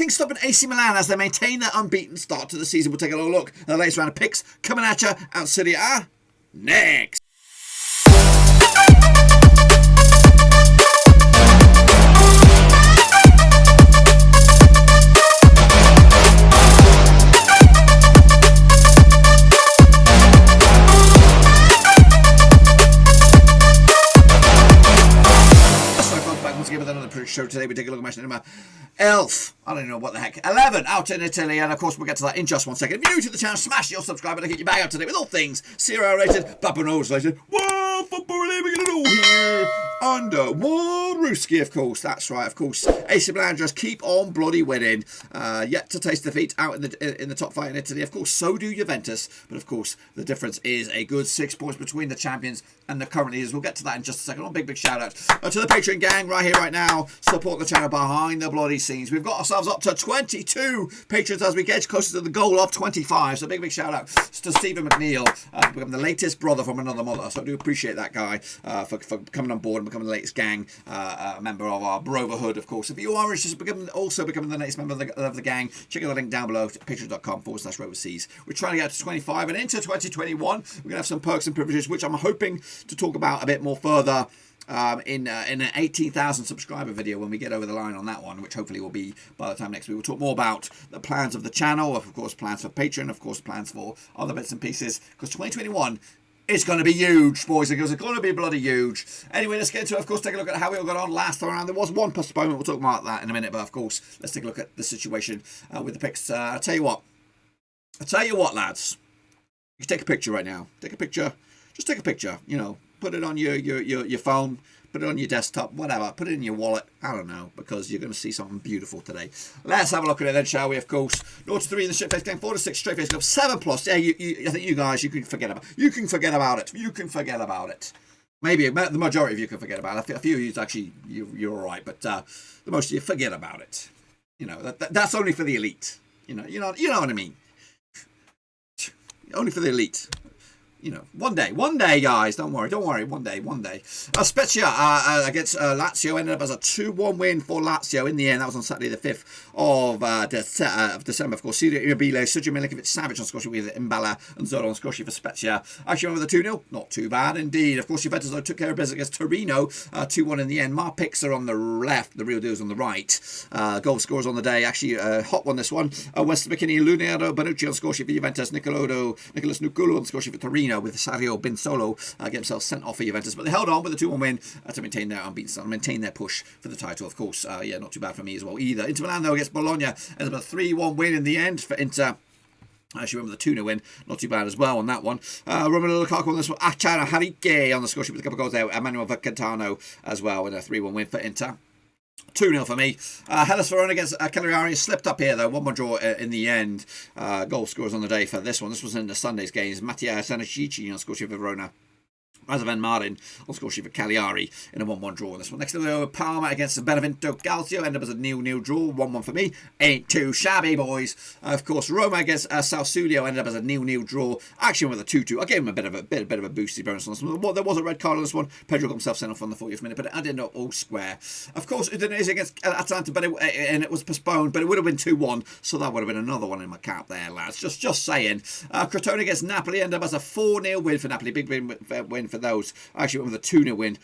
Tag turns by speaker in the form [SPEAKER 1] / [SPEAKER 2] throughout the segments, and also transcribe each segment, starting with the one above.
[SPEAKER 1] anything stopping AC Milan as they maintain their unbeaten start to the season? We'll take a little look at the latest round of picks coming at you out Serie A next. Show today. We take a look at match number Elf. I don't know what the heck. 11 out in Italy, and of course we'll get to that in just 1 second. If you're new to the channel, smash your subscribe button to get you back up today with all things Serie A rated, Papa Knows rated. What football are we going to do here? Under one Ruski, of course. That's right, of course. AC Milan just keep on bloody winning. Yet to taste defeat out in the top 5 in Italy. Of course, so do Juventus. But of course, the difference is a good 6 points between the champions and the current leaders. We'll get to that in just a second. A big shout out to the Patreon gang right here, right now. Support the channel behind the bloody scenes. We've got ourselves up to 22 patrons as we get closer to the goal of 25. So big shout out to Stephen McNeil, becoming the latest brother from another mother. So I do appreciate that guy for coming on board and becoming the latest gang member of our brotherhood, of course. If you are interested in becoming the latest member of the gang, check out the link down below, patreon.com/Roverseas. We're trying to get to 25 and into 2021. We're going to have some perks and privileges, which I'm hoping to talk about a bit more further in an 18,000 subscriber video when we get over the line on that one, which hopefully will be by the time next week. We'll talk more about the plans of the channel, of course plans for Patreon, of course plans for other bits and pieces, because 2021 is going to be huge, boys and girls. It's going to be bloody huge. Anyway, let's get into it. Of course, take a look at how we all got on last time around. There was one postponement. We'll talk about that in a minute, but of course, let's take a look at the situation with the picks. I'll tell you what, lads. You can take a picture right now. Take a picture. Just take a picture. You know, put it on your phone. Put it on your desktop. Whatever. Put it in your wallet. I don't know, because you're going to see something beautiful today. Let's have a look at it then, shall we? Of course. 0 to 3 in the shit-face game. 4 to 6 straight-face club. 7 plus. Yeah, I think you guys, you can forget about it. You can forget about it. Maybe the majority of you can forget about it. A few of you actually, you're all right, but the most of you forget about it. You know, that's only for the elite. You know what I mean. Only for the elite. You know, one day, guys. Don't worry. One day. Spezia against Lazio ended up as a 2-1 win for Lazio in the end. That was on Saturday the 5th of December. Of course, Ciro Immobile, Sergio Milinkovic-Savic on scoring with Mbala and Zola on scoring for Spezia. Actually, over the 2-0, not too bad indeed. Of course, Juventus took care of business against Torino, 2-1 in the end. Mar picks are on the left, the real deal's on the right. Goal scorers on the day, actually hot one this one. West McKinney, Leonardo Bonucci on scoring for Juventus, Nicolas Nukulu on scoring for Torino, with Sario Binsolo get himself sent off for Juventus, but they held on with a 2-1 win to maintain their unbeaten start and maintain their push for the title, of course. Yeah, not too bad for me as well either. Inter Milan, though, against Bologna, ends up a 3-1 win in the end for Inter. I actually remember the 2-0 win, not too bad as well on that one. Romelu Lukaku on this one, Achara Harike on the score sheet with a couple of goals there, Emmanuel Vacantano as well in a 3-1 win for Inter. 2-0 for me. Hellas Verona against Cagliari slipped up here though. 1-1 draw in the end. Goal scorers on the day for this one. This was in the Sunday's games. Mattia Sanicici on score sheet for Verona. Razavan Marin on score sheet for Cagliari in a 1-1 draw on this one. Next up, Parma against Benevento Calcio. Ended up as a 0-0 draw. 1-1 for me. Ain't too shabby, boys. Of course, Roma against Sassuolo ended up as a 0-0 draw. Actually with a 2-2. I gave him a bit of a boosty bonus on this one. Well, there was a red card on this one. Pedro got himself sent off on the 40th minute, but it ended up all square. Of course, Udinese against Atalanta, but it was postponed, but it would have been 2-1, so that would have been another one in my cap there, lads. Just saying. Crotone against Napoli ended up as a 4-0 win for Napoli. Big win for those. Actually went with a 2-0 win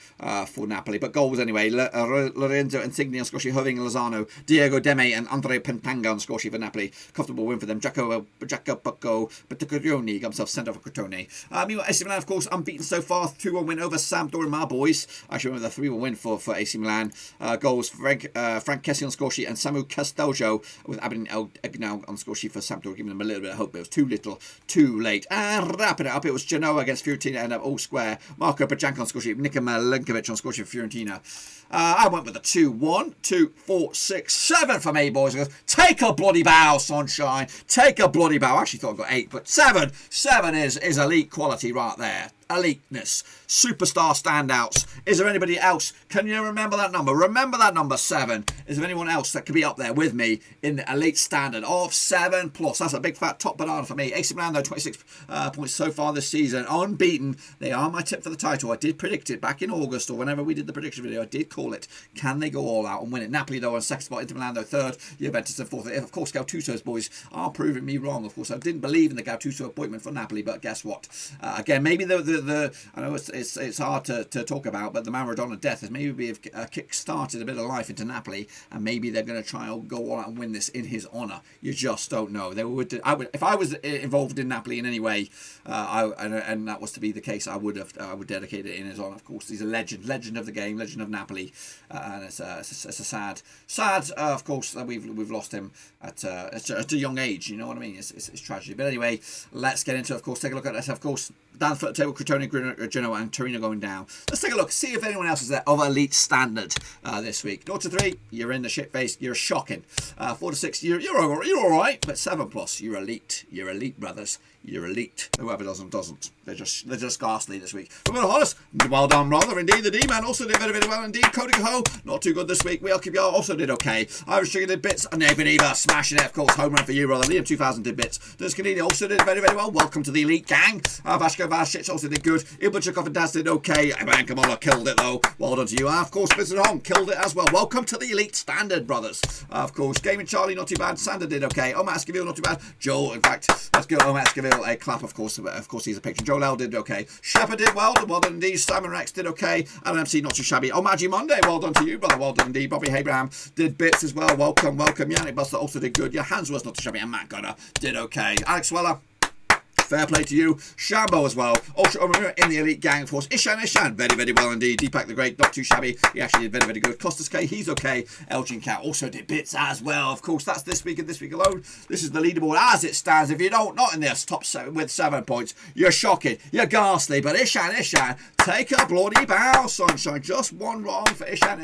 [SPEAKER 1] for Napoli, but goals anyway. Lorenzo Insigne on score sheet, Irving Lozano, Diego Demme and Andre Pentanga on score sheet for Napoli. Comfortable win for them. Jacopo Pettacchioni got himself sent off for Crotone. Meanwhile, AC Milan, of course, unbeaten so far. 2-1 win over Sampdoria, my boys. Actually went with a 3-1 win for AC Milan. Goals Frank Kessie on score sheet and Samu Castelgio with Abin El Egnau on score sheet for Sampdoria, giving them a little bit of hope. It was too little, too late. And wrapping it up, it was Genoa against Fiorentina, ended up all square. Marco Pajanka on score sheet, Nika Milinkovic on score sheet for Fiorentina. I went with a 2-1, 2, 4, 6, 7 for me, boys. Take a bloody bow, sunshine. Take a bloody bow. I actually thought I got 8, but 7 is elite quality right there. eliteness, superstar standouts. Is there anybody else? Can you remember that number? Remember that number 7. Is there anyone else that could be up there with me in the elite standard of 7+? That's a big fat top banana for me. AC Milan, though, 26 points so far this season, unbeaten. They are my tip for the title. I did predict it back in August, or whenever we did the prediction video. I did call it. Can they go all out and win it? Napoli, though, on second spot. Inter Milan, though, third. Juventus in fourth. Of course, Gattuso's boys are proving me wrong. Of course, I didn't believe in the Gattuso appointment for Napoli, but guess what? Again, maybe the I know it's hard to talk about, but the Maradona death has maybe kick-started a bit of life into Napoli, and maybe they're going to try and go all out and win this in his honour. You just don't know. They would. If I was involved in Napoli in any way, and that was to be the case, I would dedicate it in his honour. Of course, he's a legend of the game, legend of Napoli, and it's a sad. Of course, that we've lost him at a young age. You know what I mean? It's tragedy. But anyway, let's get into it. Of course, take a look at this. Of course, down the table, Crotone, Genoa, and Torino going down. Let's take a look, see if anyone else is there of elite standard this week. 0 to 3, you're in the shit face. You're shocking. 4 to 6, you're all right. But 7+, you're elite. You're elite, brothers. You're elite. Whoever doesn't. They're just ghastly this week. But we're honest, well done, rather indeed. The D-man also did very, very well indeed. Cody Ho, not too good this week. We keep also did okay. Irish Trigger did bits. And Eva smashing it, of course. Home run for you, brother. Liam 2000 did bits. Duscanini also did very, very well. Welcome to the elite gang. Vashko Vasic also did good. Ibuchikov and Daz did okay. Ivan Kamala killed it though. Well done to you. Of course, Blizzard Hong killed it as well. Welcome to the elite standard, brothers. Of course, Gaming Charlie not too bad. Sander did okay. Omar Esquivel not too bad. Joel, in fact, let's give Omar Esquivel a clap. Of course, he's a patron. Joel L did okay. Shepard did well done indeed. Simon Rex did okay. And MC not too shabby. Omaji Monday, well done to you, brother. Well done indeed. Bobby Abraham did bits as well. Welcome. Yannick Buster also did good. Your hands was not too shabby. And Matt Gunner did okay. Alex Weller, fair play to you. Shambo as well. Ultra in the elite gang, of course. Ishan, very, very well indeed. Deepak the Great, not too shabby. He actually did very, very good. Costas K, he's okay. Elgin Cat also did bits as well. Of course, that's this week and this week alone. This is the leaderboard as it stands. If you not in this top 7 with 7 points, you're shocking. You're ghastly. But Ishan, take a bloody bow, sunshine. Just one wrong for Ishan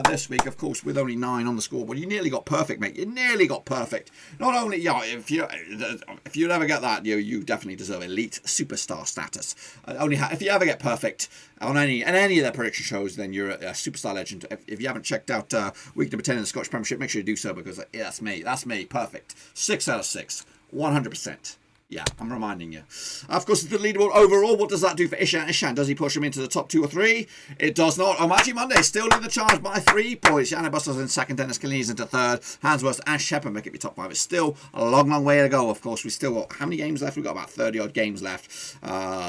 [SPEAKER 1] this week, of course, with only 9 on the scoreboard. You nearly got perfect, mate. You nearly got perfect. Not only, if you never get that, you definitely deserve elite superstar status. If you ever get perfect on any of their prediction shows, then you're a superstar legend. If you haven't checked out week number 10 in the Scottish Premiership, make sure you do so, because that's me, perfect. 6 out of 6, 100%. Yeah, I'm reminding you. Of course, the leaderboard overall, what does that do for Ishan? Does he push him into the top 2 or 3? It does not. Omaji Monday still in the charge by 3 points. Yannick Bustos in second, Dennis Kalini's into third. Hansworth and Shepard make it be top 5. It's still a long way to go, of course. We still got, how many games left? We've got about 30 odd games left.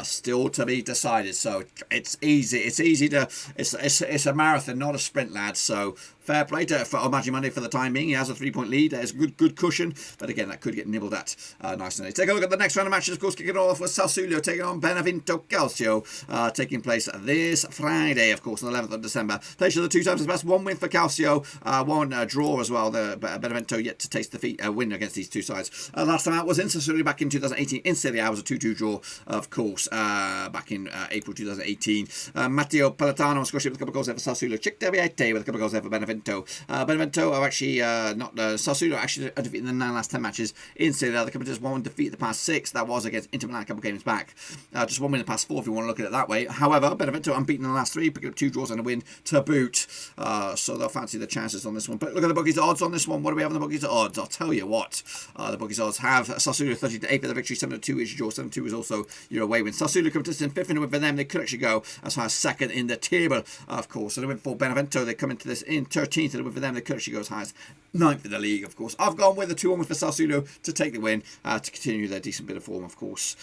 [SPEAKER 1] Still to be decided. So it's easy. It's a marathon, not a sprint, lads. So fair play for Omaji Monday for the time being. He has a 3-point lead. There's a good cushion. But again, that could get nibbled at nice and early. Take a look at the next round of matches. Of course, kicking it off with Sassuolo taking on Benevento Calcio. Taking place this Friday, of course, on the 11th of December. Place of the 2 times as best. 1 win for Calcio. 1 draw as well. The Benevento yet to taste defeat. Win against these 2 sides. Last time out was in Sassuolo back in 2018. In Serie A was a 2-2 draw, of course, back in April 2018. Matteo Palatano scored with a couple of goals there for Sassuolo. Chick Deviete with a couple of goals there for Benevento. Benevento are actually Sassuolo actually defeated in the last 10 matches in Serie A. The company just 1 defeat the past 6. That was against Inter Milan a couple of games back. Just 1 win in the past 4 if you want to look at it that way. However, Benevento unbeaten in the last 3, picking up 2 draws and a win to boot. So they'll fancy the chances on this one. But look at the bookies odds on this one. What do we have on the bookies odds? I'll tell you what. The bookies odds have Sassuolo 30-8 for the victory. 7-2 is your draw. 7-2 is also your away win. Sassuolo come to this in 5th in a win for them. They could actually go as high as 2nd in the table, of course. So they win for Benevento. They come into this in 13th in a win for them. They could actually go as high as 9th in the league, of course. I've gone with the 2-1 for Sassuolo to take the win, to continue their decent bit of form, of course.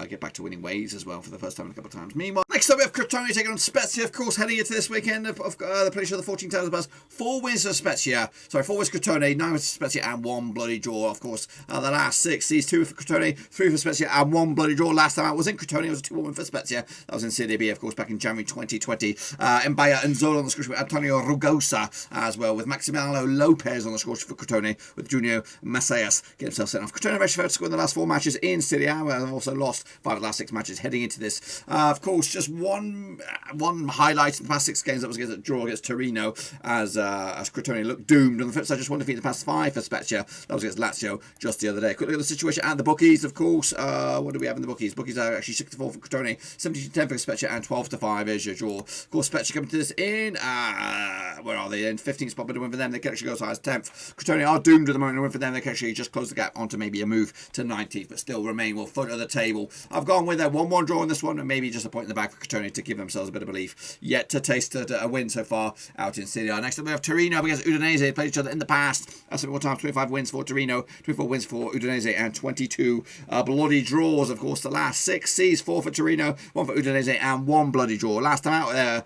[SPEAKER 1] Get back to winning ways as well for the first time in a couple of times. Meanwhile, next up we have Crotone taking on Spezia, of course, heading into this weekend of the place of the 14 times buzz. 4 wins for Spezia. Sorry, 4 wins for Crotone, 9 wins for Spezia, and 1 bloody draw, of course. The last 6, these 2 for Crotone, 3 for Spezia, and 1 bloody draw. Last time out was in Crotone, it was a 2-1 win for Spezia. That was in Serie B, of course, back in January 2020. Mbaya and Zola on the score with Antonio Rugosa as well, with Maximiliano Lopez on the score for Crotone, with Junior Messias get himself sent off. Crotone have actually failed to score in the last 4 matches. matches in Serie A, and have also lost 5 of the last 6 matches heading into this. Of course, just one highlight in the past 6 games, that was against a draw against Torino, as Crotone looked doomed. On the flip side, just one defeat in the past 5 for Spezia. That was against Lazio just the other day. Quick look at the situation at the bookies, of course. What do we have in the bookies? Bookies are actually 6-4 for Crotone, 17-10 for Spezia, and 12-5 is your draw. Of course, Spezia coming to this in, where are they? In 15th spot, but a win for them. They can actually go as high as 10th. Crotone are doomed at the moment. A win for them. They can actually just close the gap onto maybe a move to 19th, but still remain foot of the table. I've gone with a 1-1 draw in this one, and maybe just a point in the back for Crotone to give themselves a bit of belief. Yet to taste a win so far out in Serie A. Next up, we have Torino against Udinese. They played each other in the past. That's more times. 25 wins for Torino, 24 wins for Udinese, and 22 bloody draws. Of course, the last 6 C's, 4 for Torino, 1 for Udinese, and 1 bloody draw. Last time out,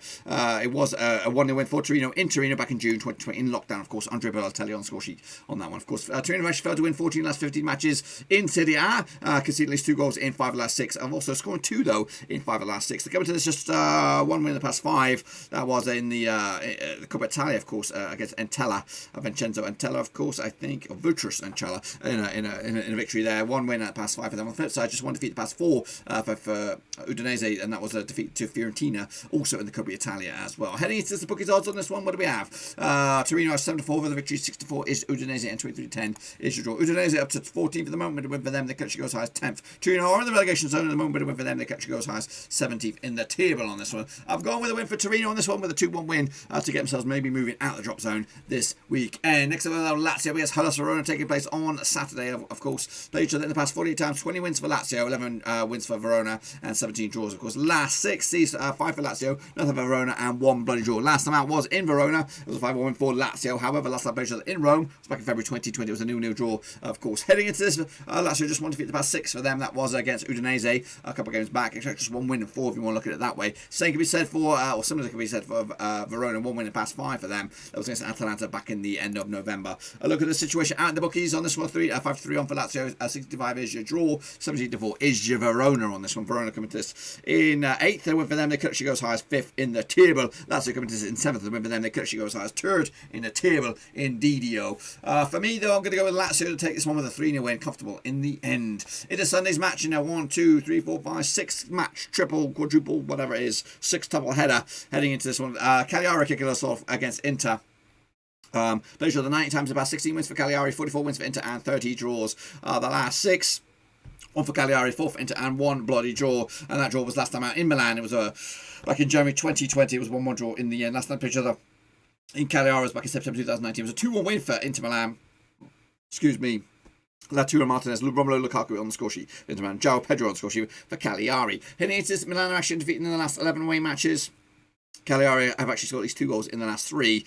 [SPEAKER 1] it was a 1-0 win for Torino in Torino back in June 2020 in lockdown. Of course, Andre Balotelli on the score sheet on that one. Of course, Torino actually failed to win 14 last 15 matches in Serie A, conceding at least 2 goals in 5 of the last 6. I've also scored 2 though in 5 of the last 6. They're coming to this just 1 win in the past 5. That was in the Coppa Italia, of course, against Entella, Vincenzo Entella, of course, I think, or Virtus Entella in a victory there. 1 win at the past 5 for them. On the flip side, just 1 defeat the past 4 for Udinese, and that was a defeat to Fiorentina, also in the Coppa Italia as well. Heading into the bookies odds on this one, what do we have? Torino has 7-4 for the victory, 6-4 is Udinese, and 23-10 is your draw. Udinese up to 14th at the moment, with a win for them. They can actually go as high as 10th. Torino are in the relegation zone at the moment, with a win for them. They can actually go as high as 17th in the table on this one. I've gone with a win for Torino on this one, with a 2-1 win to get themselves maybe moving out of the drop zone this week. And next up, we have Lazio against Hellas Verona, taking place on Saturday, of course. Played each other in the past 48 times, 20 wins for Lazio, 11 wins for Verona, and 17 draws. Of course, last 6 seasons, 5 for Lazio, nothing for Verona, and 1 bloody draw. Last time out was in Verona. It was a 5-1 win for Lazio. However, last time played each other in Rome, it was back in February 2020. It was a 0-0 draw, of course. Heading into this, Lazio just 1 defeat the past 6 for them. That was against Udinese a couple of games back. It's just 1 win and 4 if you want to look at it that way. Same can be said for, or similar can be said for Verona, 1 win in the past 5 for them. That was against Atalanta back in the end of November. A look at the situation out in the bookies on this one. 5-3 on for Lazio. 65 is your draw. 17-4 is your Verona on this one. Verona coming to this in 8th. They win for them. They could actually go as high as 5th in the table. Lazio coming to this in 7th. They win for them. They could actually go as high as 3rd in the table in DDO. For me, though, I'm going to go with Lazio to take this one with a 3-0 win. Comfortable in the end. It is Sunday's match. 1, 2, 3, 4, 5, 6 match, triple, quadruple, whatever it is. 6 double header heading into this one. Cagliari kicking us off against Inter. Played each other 90 times, about 16 wins for Cagliari, 44 wins for Inter, and 30 draws. The last 6. 1 for Cagliari, 4 for Inter, and 1 bloody draw. And that draw was last time out in Milan. It was back in January 2020. It was 1-1 draw in the end. Last time played each other in Cagliari was back in September 2019. It was a 2-1 win for Inter Milan. Excuse me. Latura Martinez, Romelu Lukaku on the score sheet. Inter Milan, João Pedro on the score sheet for Cagliari. Heading into this, Milan are actually defeated in the last 11 away matches. Cagliari have actually scored at least 2 goals in the last 3,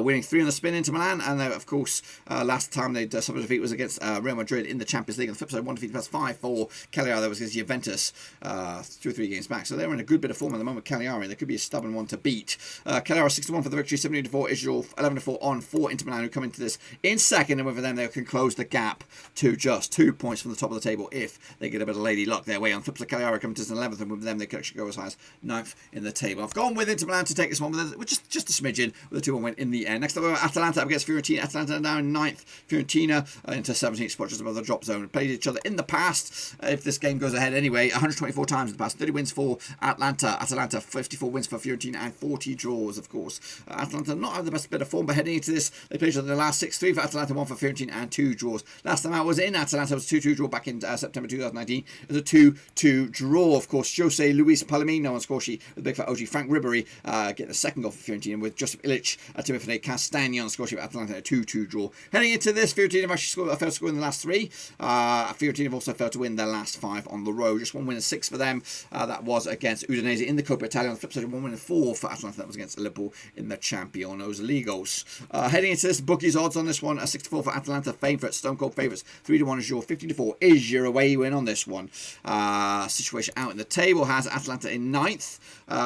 [SPEAKER 1] winning 3 on the spin into Milan, and of course last time they suffered a defeat was against Real Madrid in the Champions League. On the flip side, 1 defeat past 5 for Cagliari. That was against Juventus 2 or 3 games back, so they're in a good bit of form at the moment. Cagliari, they could be a stubborn one to beat. Cagliari 6-1 for the victory, 17-4 Israel, 11-4 on for Inter Milan, who come into this in second, and with them they can close the gap to just 2 points from the top of the table if they get a bit of lady luck their way. On the flip side, Cagliari come to this in 11th, and with them they can actually go as high as 9th in the table. I've gone with Inter Milan to take this one with just a smidgen, with a 2-1 win in the end. Next up, Atalanta up against Fiorentina. Atalanta now in 9th. Fiorentina into 17th spot, just above the drop zone. Played each other in the past. If this game goes ahead anyway, 124 times in the past. 30 wins for Atalanta, 54 wins for Fiorentina, and 40 draws, of course. Atalanta not have the best bit of form, but heading into this, they played each other in the last 6. 3 for Atalanta, 1 for Fiorentina, and 2 draws. Last time I was in Atalanta, it was a 2-2 draw back in September 2019. It was a 2-2 draw, of course. Jose Luis Palomino on score sheet with big fat OG Frank Ribery getting the second goal for Fiorentina, with Josip Ilic, Timofey Castagna on the score sheet for Atalanta, a 2-2 draw. Heading into this, Fiorentina have actually failed to score in the last 3. Fiorentina have also failed to win their last 5 on the road. Just 1 win and 6 for them. That was against Udinese in the Coppa Italia. On the flip side, 1 win and 4 for Atalanta. That was against Liverpool in the Campionos Ligos. Heading into this, bookies odds on this one, 6-4 for Atalanta, favourites, stone cold favourites. 3-1 is your, 50-4 is your away win on this one. Situation out in the table has Atalanta in 9th.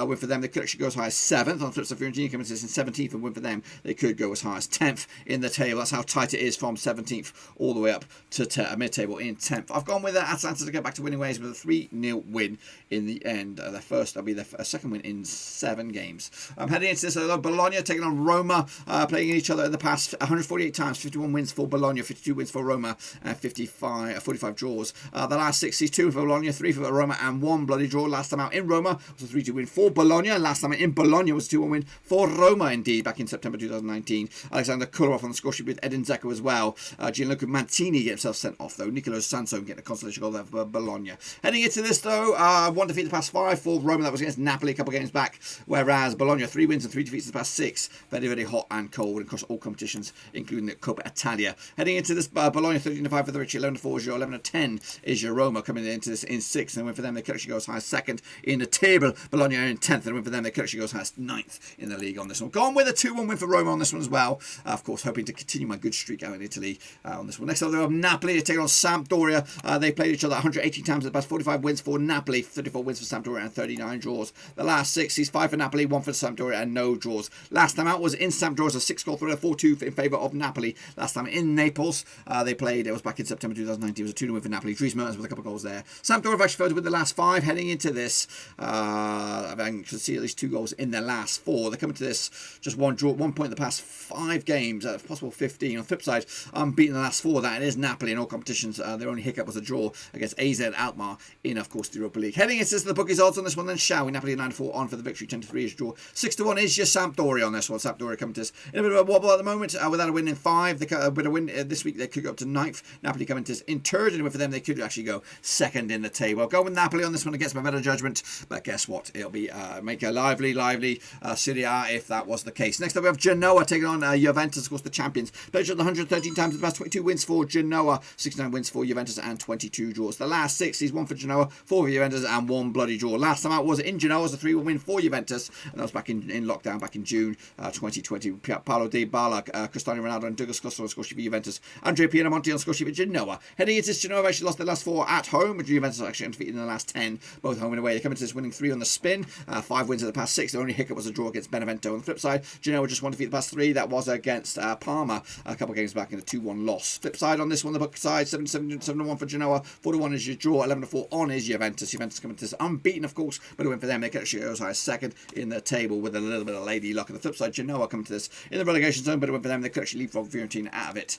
[SPEAKER 1] Win for them, they could actually go as high high as 7th. On the flip side, Fiorentina coming to this in 17th, and win for them, they could go as high as 10th in the table. That's how tight it is from 17th all the way up to mid-table in 10th. I've gone with Atalanta to get back to winning ways with a 3-0 win in the end. That'll be their second win in 7 games. Heading into this, Bologna taking on Roma, playing each other in the past 148 times, 51 wins for Bologna, 52 wins for Roma, and 45 draws. The last 6 sees 2 for Bologna, 3 for Roma, and 1 bloody draw. Last time out in Roma was a 3-2 win for Bologna. Last time out in Bologna was a 2-1 win for Roma, indeed, back in September 2019. Alexander Kurov on the score sheet with Edin Dzeko as well. Gianluca Mantini get himself sent off, though. Nicolo Sanso getting a consolation goal there for Bologna. Heading into this, though, 1 defeat in the past 5 for Roma. That was against Napoli a couple of games back, whereas Bologna 3 wins and 3 defeats in the past 6. Very, very hot and cold across all competitions, including the Coppa Italia. Heading into this, Bologna 13-5 for the Ricci, 11-4 is your 11-10 is your Roma coming into this in 6th, and win for them they could actually go as high as 2nd in the table. Bologna are in 10th, and win for them they could actually go as high as 9th in the league on this one. Gone with a 2-1 win for Roma on this one as well. Of course, hoping to continue my good streak out in Italy on this one. Next up, they have Napoli taking on Sampdoria. They played each other 118 times in the past, 45 wins for Napoli, 34 wins for Sampdoria, and 39 draws. The last 6 is 5 for Napoli, 1 for Sampdoria, and no draws. Last time out was in Sampdoria, a 6-goal thriller, 4-2 in favour of Napoli. Last time in Naples, they played, it was back in September 2019, it was a 2-0 win for Napoli. Dries Mertens with a couple of goals there. Sampdoria have actually failed to win the last 5. Heading into this, I can see at least 2 goals in their last 4. They're coming to this just 1 draw, 1 point in the past 5 games, possible 15. On the flip side, unbeaten the last 4. That it is Napoli in all competitions. Their only hiccup was a draw against AZ Alkmaar in, of course, the Europa League. Heading into this, the bookies odds on this one then, shall we? Napoli 9-4 on for the victory, 10-3 is draw. 6-1 is your Sampdoria on this one. Sampdoria coming to this in a bit of a wobble at the moment, without a win in 5. With a win this week, they could go up to 9th. Napoli coming to this in 3rd, and for them, they could actually go 2nd in the table. I'll go with Napoli on this one against my better judgment, but guess what? It'll be make a lively Serie A if that was the case. Next up, we have Genoa taking on Juventus, of course, the champions. Played 113 times in the past, 22 wins for Genoa, 69 wins for Juventus, and 22 draws. The last 6 is 1 for Genoa, 4 for Juventus, and 1 bloody draw. Last time out was in Genoa, was a 3-1 win for Juventus, and that was back in lockdown back in June 2020. Paolo Dybala, Cristiano Ronaldo, and Douglas Costa on score sheet for Juventus. Andrea Pinamonti on score sheet for Genoa. Heading into this, Genoa have actually lost their last 4 at home, with Juventus actually undefeated in the last 10, both home and away. They come into this winning 3 on the spin, 5 wins in the past 6. The only hiccup was a draw against Benevento. On the flip side, Genoa just 1 defeat the past 3. That was against Parma a couple of games back in a 2-1 loss. Flip side on this one, the book side, 7-1 for Genoa, 4-1 is your draw, 11-4 on is Juventus. Juventus coming to this unbeaten, of course, but a win for them. They can actually go as high as 2nd in the table with a little bit of lady luck. On the flip side, Genoa coming to this in the relegation zone, but a win for them. They could actually leapfrog Fiorentina out of it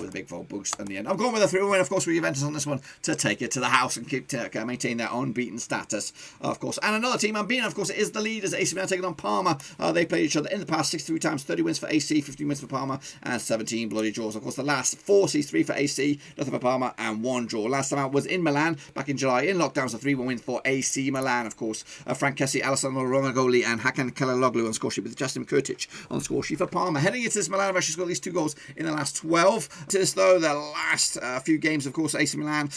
[SPEAKER 1] with a big full boost in the end. I'm going with a 3-1 win, of course, with Juventus on this one to take it to the house and keep to maintain their unbeaten status, of course. And another team unbeaten, of course, is the leaders, AC Milan taking on Parma. They played each other in the past 63 times, 30 wins for AC, 15 wins for Parma, and 17 bloody draws. Of course, the last 4 sees 3 for AC, nothing for Parma, and 1 draw. Last time out was in Milan back in July in lockdown, was a 3-1 win for AC Milan, of course. Frank Kessie, Alessandro Romagoli, and Hakan Kaloglu on score sheet, with Justin Kurtic on score sheet for Parma. Heading into this, Milan have actually scored at least 2 goals in the last 12. To this, though, the last few games, of course, AC Milan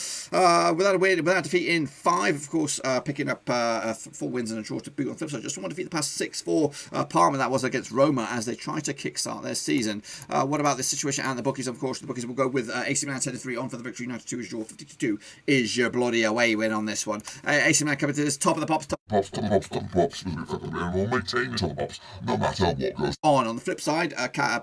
[SPEAKER 1] without a win, without defeat in 5, of course, picking up 4 wins and a draw to boot. On the flip side, just 1 defeat the past 6 for Parma. That was against Roma as they try to kickstart their season. What about this situation and the bookies? Of course, the bookies will go with AC Milan 10-3 on for the victory, 92 is draw, 52 is your bloody away win on this one. AC Milan coming to this top of the pops.
[SPEAKER 2] Pops, we'll maintain the pops no matter what goes
[SPEAKER 1] on. On the flip side,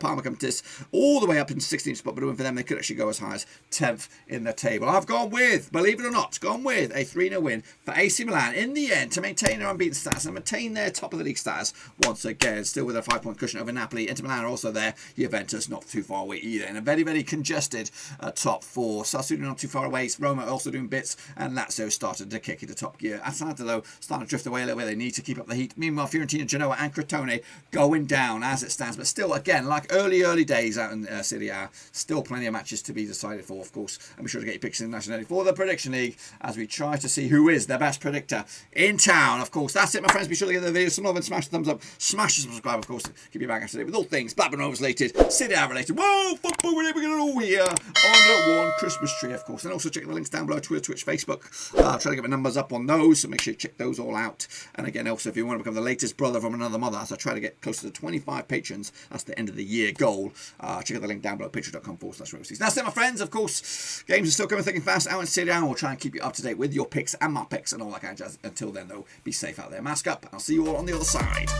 [SPEAKER 1] Parma come to this all the way up into 16th spot, but a win for them, they could actually go as high as 10th in the table. I've gone with, believe it or not, gone with a 3-0 win for AC Milan in the end to maintain their unbeaten status and maintain their top of the league status once again, still with a 5-point cushion over Napoli. Inter Milan are also there. Juventus not too far away either. In a very, very congested top 4. Sassuolo not too far away. Roma also doing bits, and Lazio started to kick into top gear. Atalanta, though, starting to drift away a little bit. They need to keep up the heat. Meanwhile, Fiorentina, Genoa, and Crotone going down as it stands, but still, again, like early days out in Serie A, still plenty of matches to be decided for, of course. And be sure to get your picks in the National for the Prediction League as we try to see who is the best predictor in town, of course. That's it, my friends. Be sure to give the video some love and smash the thumbs up, smash the subscribe, of course. Keep you back after today with all things Blackburn Rovers related, Serie A related. Whoa, football, we're going to know here under one Christmas tree, of course. And also check the links down below, Twitter, Twitch, Facebook. Try to get my numbers up on those, so make sure you check those all out. And again, also, if you want to become the latest brother from another mother, as I try to get closer to 25 patrons, that's the end of the year goal. Check out the link down below, patreon.com/Roverseas. That's it, my friends. Of course, games are still coming thick and fast out in Serie A. We'll try and keep you up to date with your picks and my picks and all that kind of jazz. Until then, though, be safe out there. Mask up. I'll see you all on the other side.